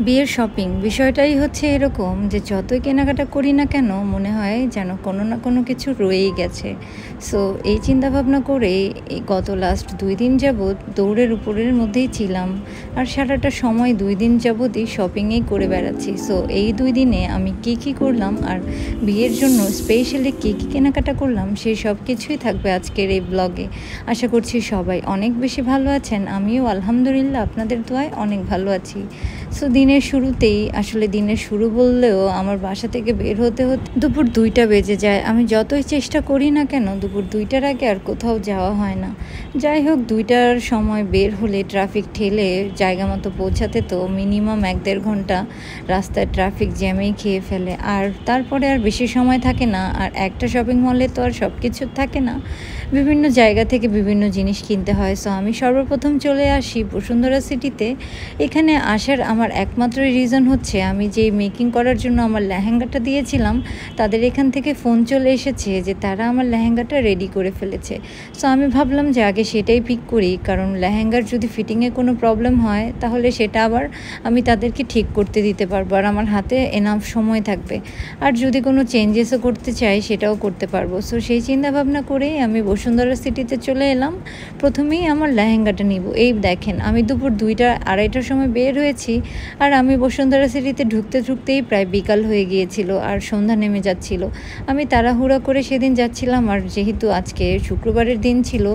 বিয়ের শপিং বিষয়টাই হচ্ছে এরকম যে যতই কেনাকাটা করি না কেন মনে হয় যেন কোনো না কোনো কিছু রয়েই গেছে। সো এই চিন্তাভাবনা করে এই গত লাস্ট 2 দিন যাবৎ দৌড়ের উপরের মধ্যেই ছিলাম। আর সারাটা সময় 2 দিন যাবতই শপিংয়েই করে বেড়াচ্ছি। সো এই 2 দিনে আমি কি করলাম আর বিয়ের জন্য স্পেশালি কী কেনাকাটা করলাম সেই সব কিছুই থাকবে আজকের এই ব্লগে। আশা করছি সবাই অনেক বেশি ভালো আছেন, আমিও আলহামদুলিল্লাহ আপনাদের দোয়ায় অনেক ভালো আছি। সো দিনের শুরুতেই আসলে দিনের শুরু বললেও আমার বাসা থেকে বের হতে দুপুর 2টা বেজে যায়। আমি যতই চেষ্টা করি না কেন দুপুর 2টার আগে আর কোথাও যাওয়া হয় না। যাই হোক 2টার সময় বের হলে ট্রাফিক ঠেলে জায়গা মতো পৌঁছাতে তো মিনিমাম 1-1.5 ঘন্টা রাস্তায় ট্রাফিক জ্যামেই খেয়ে ফেলে। আর তারপরে আর বেশি সময় থাকে না, আর একটা শপিং মলে তো আর সব কিছু থাকে না, বিভিন্ন জায়গা থেকে বিভিন্ন জিনিস কিনতে হয়। সো আমি সর্বপ্রথম চলে আসি বসুন্ধরা সিটিতে। এখানে আসার আমার একমাত্র রিজন হচ্ছে আমি যে মেকিং করার জন্য আমার লেহেঙ্গাটা দিয়েছিলাম, তাদের এখান থেকে ফোন চলে এসেছে যে তারা আমার লেহেঙ্গাটা রেডি করে ফেলেছে। সো আমি ভাবলাম যে আগে সেটাই পিক করি, কারণ লেহেঙ্গার যদি ফিটিংয়ে কোনো প্রবলেম হয় তাহলে সেটা আবার আমি তাদেরকে ঠিক করতে দিতে পারবো, আর আমার হাতে এনাফ সময় থাকবে। আর যদি কোনো চেঞ্জেসও করতে চাই সেটাও করতে পারবো। সো সেই চিন্তা ভাবনা করেই আমি বসুন্ধরা সিটিতে চলে এলাম। প্রথমেই আমার লেহেঙ্গাটা নিব। এই দেখেন আমি দুপুর 2টা-2:30টার সময় বের হয়েছি, আর আমি বসুন্ধরা সিটিতে ঢুকতেই প্রায় বিকাল হয়ে গিয়েছিল আর সন্ধ্যা নেমে যাচ্ছিল। আমি তাড়াহুড়া করে সেদিন যাচ্ছিলাম, আর যেহেতু আজকে শুক্রবারের দিন ছিল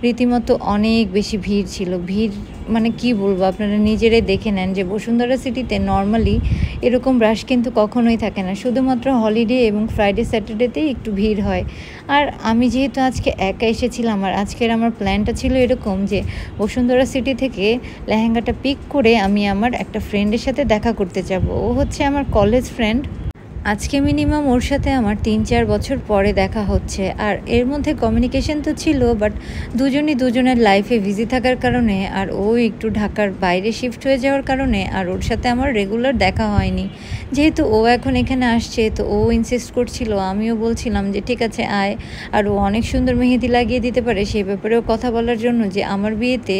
রীতিমতো অনেক বেশি ভিড় ছিল। ভিড় মানে কি বলবো, আপনারা নিজেরাই দেখে নেন যে বসুন্ধরা সিটিতে নর্মালি এরকম রাশ কিন্তু কখনোই থাকে না, শুধুমাত্র হলিডে এবং ফ্রাইডে স্যাটারডেতেই একটু ভিড় হয়। আর আমি যেহেতু আজকে একা এসেছিলাম, আর আজকের আমার প্ল্যানটা ছিল এরকম যে বসুন্ধরা সিটি থেকে লেহেঙ্গাটা পিক করে আমি আমার একটা ফ্রেন্ডের সাথে দেখা করতে যাব। ও হচ্ছে আমার কলেজ ফ্রেন্ড। আজকে মিনিমাম ওর সাথে আমার 3-4 বছর পরে দেখা হচ্ছে। আর এর মধ্যে কমিউনিকেশন তো ছিল, বাট দুজনই দুজনের লাইফে বিজি থাকার কারণে, আর ও একটু ঢাকার বাইরে শিফট হয়ে যাওয়ার কারণে আর ওর সাথে আমার রেগুলার দেখা হয়নি। যেহেতু ও এখন এখানে আসছে তো ও ইনসিস্ট করছিল, আমিও বলছিলাম যে ঠিক আছে আয়। আর ও অনেক সুন্দর মেহেদি লাগিয়ে দিতে পারে সেই ব্যাপারেও কথা বলার জন্য, যে আমার বিয়েতে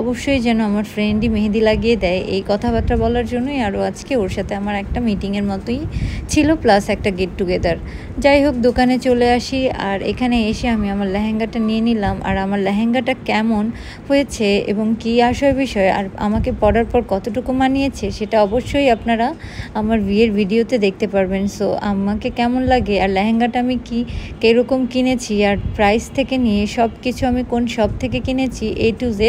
অবশ্যই যেন আমার ফ্রেন্ডই মেহেদি লাগিয়ে দেয়, এই কথাবার্তা বলার জন্যই আরও আজকে ওর সাথে আমার একটা মিটিংয়ের মতোই ছিল, প্লাস একটা গেট টুগেদার। যাই হোক দোকানে চলে আসি, আর এখানে এসে আমি আমার লেহেঙ্গাটা নিয়ে নিলাম। আর আমার লেহেঙ্গাটা কেমন হয়েছে এবং কী বিষয় আর আমাকে পরার পর কতটুকু মানিয়েছে সেটা অবশ্যই আপনারা আমার বিয়ের ভিডিওতে দেখতে পারবেন। সো আমাকে কেমন লাগে আর লেহেঙ্গাটা আমি কীরকম কিনেছি আর প্রাইস থেকে নিয়ে সব কিছু, আমি কোন শপ থেকে কিনেছি A to Z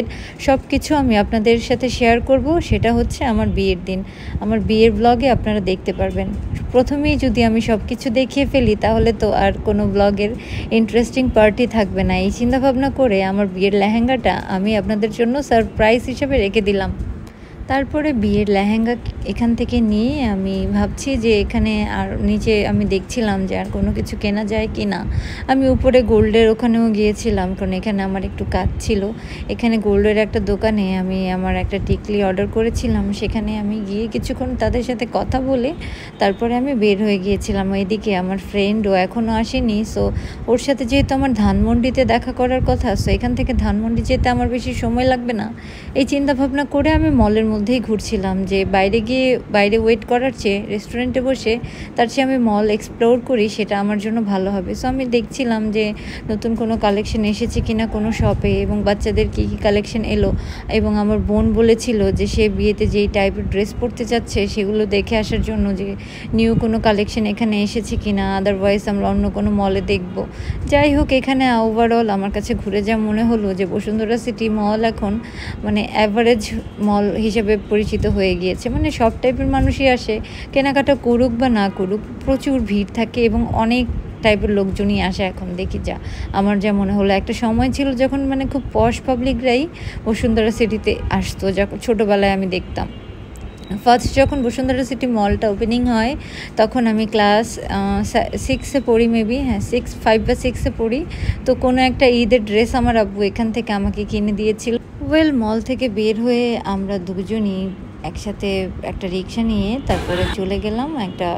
সব কিছু আমি আপনাদের সাথে শেয়ার করব। সেটা হচ্ছে আমার বিয়ের দিন, আমার বিয়ের ব্লগে আপনারা দেখতে পারবেন। প্রথমেই যদি আমি সব কিছু দেখিয়ে ফেলি তাহলে তো আর কোনো ব্লগের ইন্টারেস্টিং পার্টি থাকবে না। এই চিন্তাভাবনা করে আমার বিয়ের লেহেঙ্গাটা আমি আপনাদের জন্য সারপ্রাইজ হিসেবে রেখে দিলাম। তারপরে বিয়ের লেহেঙ্গা এখান থেকে নিয়ে আমি ভাবছি যে এখানে আর নিচে আমি দেখছিলাম যে আর কোনো কিছু কেনা যায় কি না। আমি উপরে গোল্ডের ওখানেও গিয়েছিলাম, কারণ এখানে আমার একটু কাজ ছিল। এখানে গোল্ডের একটা দোকানে আমি আমার একটা টিকলি অর্ডার করেছিলাম, সেখানে আমি গিয়ে কিছুক্ষণ তাদের সাথে কথা বলে তারপরে আমি বের হয়ে গিয়েছিলাম। এদিকে আমার ফ্রেন্ডও এখনও আসেনি। সো ওর সাথে যেহেতু আমার ধানমন্ডিতে দেখা করার কথা, সো এখান থেকে ধানমন্ডি যেতে আমার বেশি সময় লাগবে না, এই চিন্তাভাবনা করে আমি মলের মধ্যেই ঘুরছিলাম। যে বাইরে ওয়েট করার চেয়ে রেস্টুরেন্টে বসে তার চেয়ে আমি মল এক্সপ্লোর করি, সেটা আমার জন্য ভালো হবে। সো আমি দেখছিলাম যে নতুন কোনো কালেকশন এসেছে কিনা কোনো শপে, এবং বাচ্চাদের কী কালেকশন এলো। এবং আমার বোন বলেছিল যে সে বিয়েতে যেই টাইপের ড্রেস পরতে চাচ্ছে সেগুলো দেখে আসার জন্য, যে নিউ কোনো কালেকশন এখানে এসেছে কিনা, আদারওয়াইজ আমরা অন্য কোনো মলে দেখব। যাই হোক এখানে ওভারঅল আমার কাছে ঘুরে যা মনে হলো যে বসুন্ধরা সিটি মল এখন মানে অ্যাভারেজ মল হিসেবে পরিচিত হয়ে গিয়েছে। মানে সব টাইপের মানুষই আসে, কেনাকাটা করুক বা না করুক, প্রচুর ভিড় থাকে এবং অনেক টাইপের লোকজনই আসে এখন দেখি। আমার যা মনে হলো একটা সময় ছিল যখন মানে খুব পশ পাবলিকরাই বসুন্ধরা সিটিতে আসতো, যখন ছোটোবেলায় আমি দেখতাম। ফার্স্ট যখন বসুন্ধরা সিটি মলটা ওপেনিং হয় তখন আমি ক্লাস 6-এ পড়ি, মেবি 5 বা 6-এ পড়ি। তো কোনো একটা ঈদের ড্রেস আমার আব্বু এখান থেকে আমাকে কিনে দিয়েছিল। মল থেকে বের হয়ে আমরা দুজনই একসাথে একটা রিক্সা নিয়ে তারপরে চলে গেলাম একটা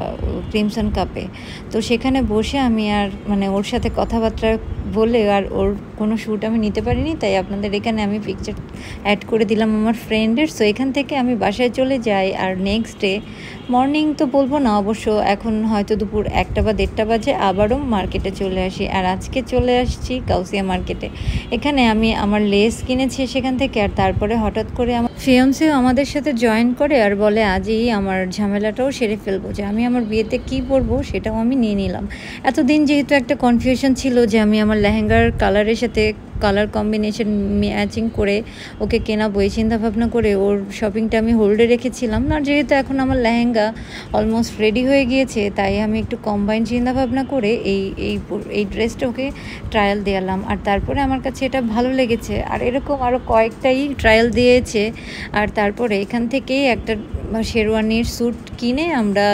ক্রিমসন কাপে। তো সেখানে বসে আমি আর মানে ওর সাথে কথাবার্তা বলে আর ওর কোনো শ্যুট আমি নিতে পারিনি, তাই আপনাদের এখানে আমি পিকচার অ্যাড করে দিলাম আমার ফ্রেন্ডের। সো এখান থেকে আমি বাসায় চলে যাই, আর নেক্সট ডে মর্নিং তো বলবো না অবশ্য, এখন হয়তো দুপুর 1টা বা 1:30 বাজে আবারও মার্কেটে চলে আসি। আর আজকে চলে আসছি গাউসিয়া মার্কেটে। এখানে আমি আমার লেস কিনেছি সেখান থেকে, আর তারপরে হঠাৎ করে আমার ফিয়ান্সেও আমাদের সাথে জয়েন করে আর বলে আজই আমার ঝামেলাটাও সেরে ফেলবো, যে আমি আমার বিয়েতে কী পরবো সেটাও আমি নিয়ে নিলাম। এতদিন যেহেতু একটা কনফিউশন ছিল যে আমি আমার লেহেঙ্গার কালারের সাথে কালার কম্বিনেশন ম্যাচিং করে ওকে কেনাবো, এই চিন্তাভাবনা করে ওর শপিংটা আমি হোল্ডে রেখেছিলাম না। যেহেতু এখন আমার লেহেঙ্গা অলমোস্ট রেডি হয়ে গিয়েছে, তাই আমি একটু কম্বাইন চিন্তাভাবনা করে এই ড্রেসটা ওকে ট্রায়াল দেওয়ালাম। আর তারপরে আমার কাছে এটা ভালো লেগেছে, আর এরকম আরও কয়েকটাই ট্রায়াল দিয়েছে। আর তারপরে এখান থেকেই একটা শেরওয়ানির স্যুট কিনে আমরা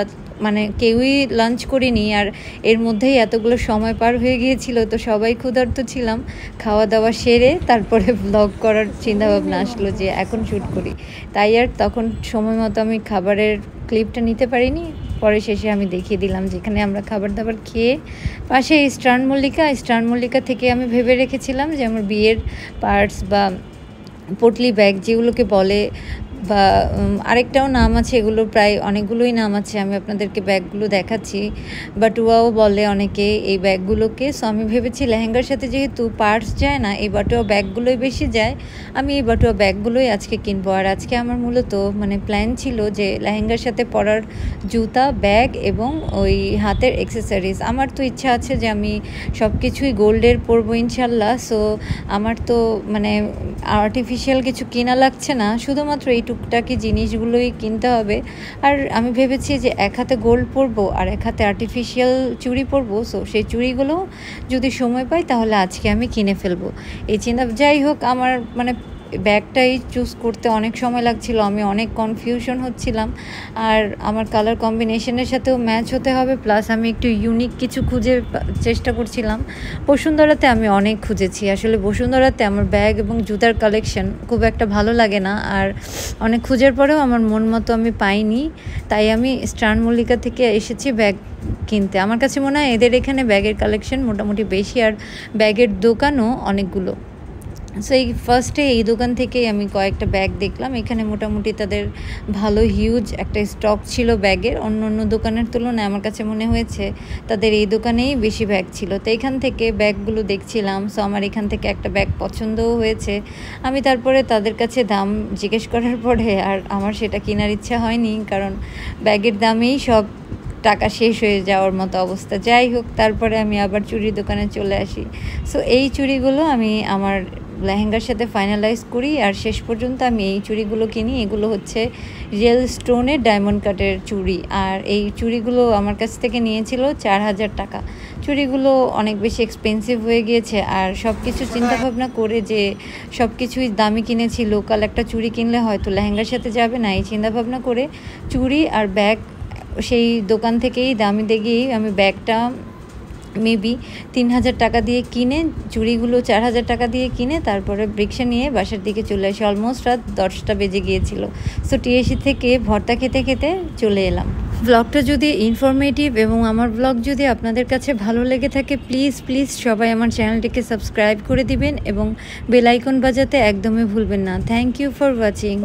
মানে কেউই লাঞ্চ করিনি, আর এর মধ্যেই এতগুলো সময় পার হয়ে গিয়েছিল, তো সবাই ক্ষুধার্ত ছিলাম। খাওয়া দাওয়া সেরে তারপরে ব্লগ করার চিন্তাভাবনা আসলো যে এখন শ্যুট করি, তাই আর তখন সময় মতো আমি খাবারের ক্লিপটা নিতে পারিনি। পরে শেষে আমি দেখিয়ে দিলাম যেখানে আমরা খাবার দাবার খেয়ে পাশে ইস্টার্ন মল্লিকা থেকে আমি ভেবে রেখেছিলাম যে আমার বিয়ের পার্টস বা পটলি ব্যাগ যেগুলোকে বলে, বা আরেকটাও নাম আছে, এগুলো প্রায় অনেকগুলোই নাম আছে, আমি আপনাদেরকে ব্যাগগুলো দেখাচ্ছি। বাটুয়াও বলে অনেকে এই ব্যাগগুলোকে। সো আমি ভেবেছি লেহেঙ্গার সাথে যেহেতু পার্টস যায় না, এই বাটুয়া ব্যাগগুলোই বেশি যায়, আমি এই বাটুয়া ব্যাগগুলোই আজকে কিনবো। আর আজকে আমার মূলত মানে প্ল্যান ছিল যে লেহেঙ্গার সাথে পরার জুতা, ব্যাগ এবং ওই হাতের অ্যাক্সেসরিজ। আমার তো ইচ্ছা আছে যে আমি সব কিছুই গোল্ডের পরবো ইনশাল্লাহ। সো আমার তো মানে আর্টিফিশিয়াল কিছু কেনা লাগছে না, শুধুমাত্র এই টুকটাকি জিনিসগুলোই কিনতে হবে। আর আমি ভেবেছি যে এক হাতে গোল্ড পরবো আর এক হাতে আর্টিফিশিয়াল চুড়ি পরবো। সো সেই চুড়িগুলো যদি সময় পাই তাহলে আজকে আমি কিনে ফেলবো এই চিন্তা। যাই হোক, আমার মানে ব্যাগটাই চুজ করতে অনেক সময় লাগছিল, আমি অনেক কনফিউশন হচ্ছিলাম, আর আমার কালার কম্বিনেশনের সাথেও ম্যাচ হতে হবে, প্লাস আমি একটু ইউনিক কিছু খুঁজে চেষ্টা করছিলাম। বসুন্ধরাতে আমি অনেক খুঁজেছি, আসলে বসুন্ধরাতে আমার ব্যাগ এবং জুতার কালেকশন খুব একটা ভালো লাগে না, আর অনেক খোঁজার পরেও আমার মন মতো আমি পাইনি, তাই আমি ইস্টার্ন মল্লিকা থেকে এসেছি ব্যাগ কিনতে। আমার কাছে মনে হয় এদের এখানে ব্যাগের কালেকশন মোটামুটি বেশি, আর ব্যাগের দোকানও অনেকগুলো। সো এই ফার্স্টে এই দোকান থেকেই আমি কয়েকটা ব্যাগ দেখলাম। এখানে মোটামুটি তাদের ভালো হিউজ একটা স্টক ছিল ব্যাগের, অন্য অন্য দোকানের তুলনায় আমার কাছে মনে হয়েছে তাদের এই দোকানেই বেশি ব্যাগ ছিল। তো এখান থেকে ব্যাগগুলো দেখছিলাম। সো আমার এখান থেকে একটা ব্যাগ পছন্দও হয়েছে। আমি তারপরে তাদের কাছে দাম জিজ্ঞেস করার পরে আর আমার সেটা কেনার ইচ্ছা হয়নি, কারণ ব্যাগের দামেই সব টাকা শেষ হয়ে যাওয়ার মতো অবস্থা। যাই হোক, তারপরে আমি আবার চুড়ির দোকানে চলে আসি। সো এই চুড়িগুলো আমি আমার লেহেঙ্গার সাথে ফাইনালাইজ করি, আর শেষ পর্যন্ত আমি এই চুড়িগুলো কিনি। এগুলো হচ্ছে রিয়েল স্টোনের ডায়মন্ড কাটের চুড়ি, আর এই চুড়িগুলো আমার কাছ থেকে নিয়েছিল 4000 টাকা। চুড়িগুলো অনেক বেশি এক্সপেন্সিভ হয়ে গিয়েছে, আর সব কিছু চিন্তাভাবনা করে যে সব কিছুই দামি কিনেছি, লোকাল একটা চুড়ি কিনলে হয়তো লেহেঙ্গার সাথে যাবে না, এই চিন্তাভাবনা করে চুড়ি আর ব্যাগ সেই দোকান থেকেই দামি দেখেই আমি ব্যাগটা মেবি 3000 টাকা দিয়ে কিনে, চুড়িগুলো 4000 টাকা দিয়ে কিনে তারপরে রিক্সা নিয়ে বাসার দিকে চলে আসি। অলমোস্ট রাত 10টা বেজে গিয়েছিল। সো টিএসি থেকে ভর্তা খেতে খেতে চলে এলাম। ব্লগটা যদি ইনফরমেটিভ এবং আমার ব্লগ যদি আপনাদের কাছে ভালো লেগে থাকে, প্লিজ সবাই আমার চ্যানেলটিকে সাবস্ক্রাইব করে দিবেন এবং বেল আইকন বাজাতে একদমই ভুলবেন না। Thank you for watching.